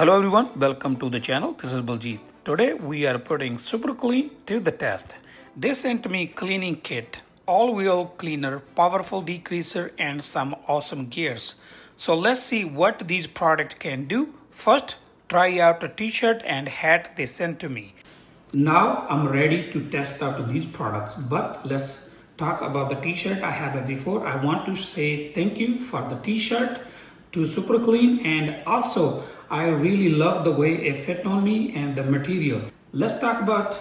Hello everyone, welcome to the channel. This is Baljeet. Today we are putting Super Clean to the test. They sent me cleaning kit, all-wheel cleaner, powerful degreaser and some awesome gears. So let's see what these products can do. First, try out a t-shirt and hat they sent to me. Now I'm ready to test out these products, but let's talk about the t-shirt I have before. I want to say thank you for the t-shirt to Super Clean, and also I really love the way it fit on me and the material. Let's talk about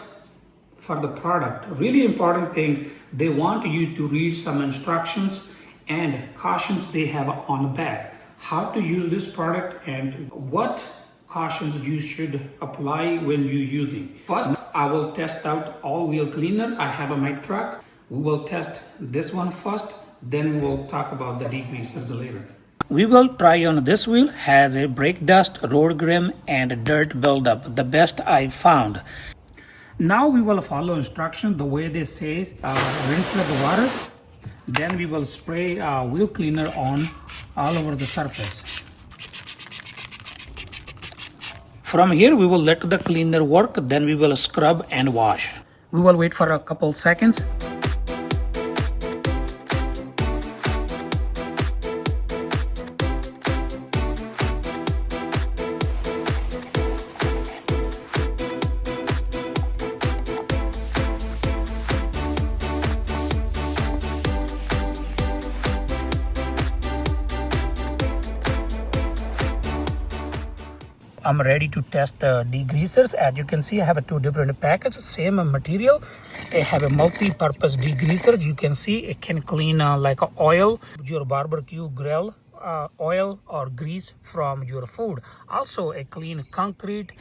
for the product. Really important thing, they want you to read some instructions and cautions they have on the back. How to use this product and what cautions you should apply when you're using. First, I will test out all-wheel cleaner I have on my truck. We will test this one first, then we will talk about the degreasers later. We will try on this wheel, has a brake dust, road grime and dirt buildup, the best I found. Now we will follow instructions the way they say, rinse with the water, then we will spray wheel cleaner on all over the surface. From here we will let the cleaner work, then we will scrub and wash. We will wait for a couple seconds. I'm ready to test the degreasers. As you can see, I have two different packets, same material. I have a multi-purpose degreaser. You can see it can clean like oil, your barbecue grill, oil or grease from your food. Also, a clean concrete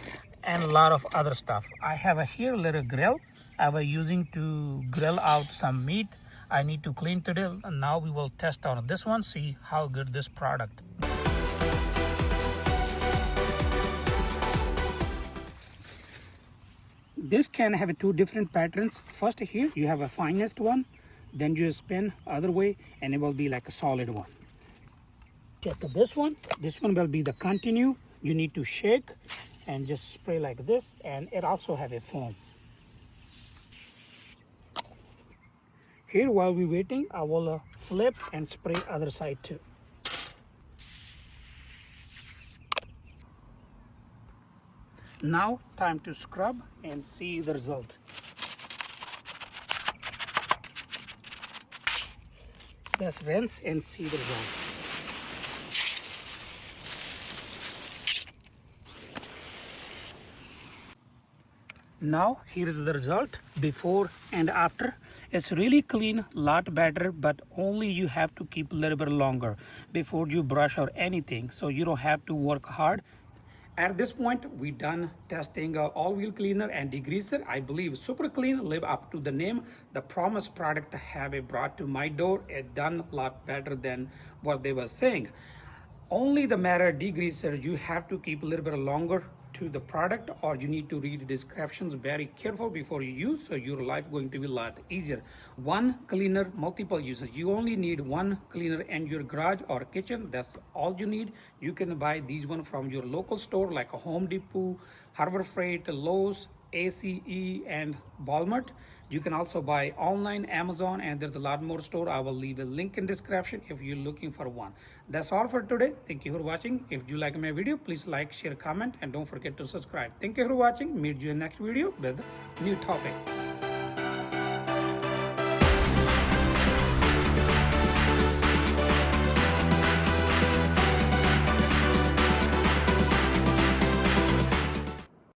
and a lot of other stuff. I have a here little grill I was using to grill out some meat. I need to clean today. And now we will test on this one, see how good this product. This can have two different patterns. First here you have a finest one, then you spin other way and it will be like a solid one. Check this one will be the continue. You need to shake and just spray like this, and it also have a foam. Here while we waiting, I will flip and spray other side too. Now time to scrub and see the result. Let's rinse and see the result. Now here is the result before and after. It's really clean, lot better, but only you have to keep a little bit longer before you brush or anything, so you don't have to work hard. At this point, we done testing all-wheel cleaner and degreaser. I believe Super Clean live up to the name. The promised product have it brought to my door. It done a lot better than what they were saying. Only the matter degreaser, you have to keep a little bit longer to the product, or you need to read the descriptions very careful before you use, so your life going to be a lot easier. One cleaner, multiple uses. You only need one cleaner in your garage or kitchen. That's all you need. You can buy these one from your local store like a Home Depot, Harbor Freight, Lowe's, ACE and Walmart. You can also buy online, Amazon, and there's a lot more store. I will leave a link in description if you're looking for one. That's all for today. Thank you for watching. If you like my video, please like, share, comment, and don't forget to subscribe. Thank you for watching. Meet you in next video with a new topic.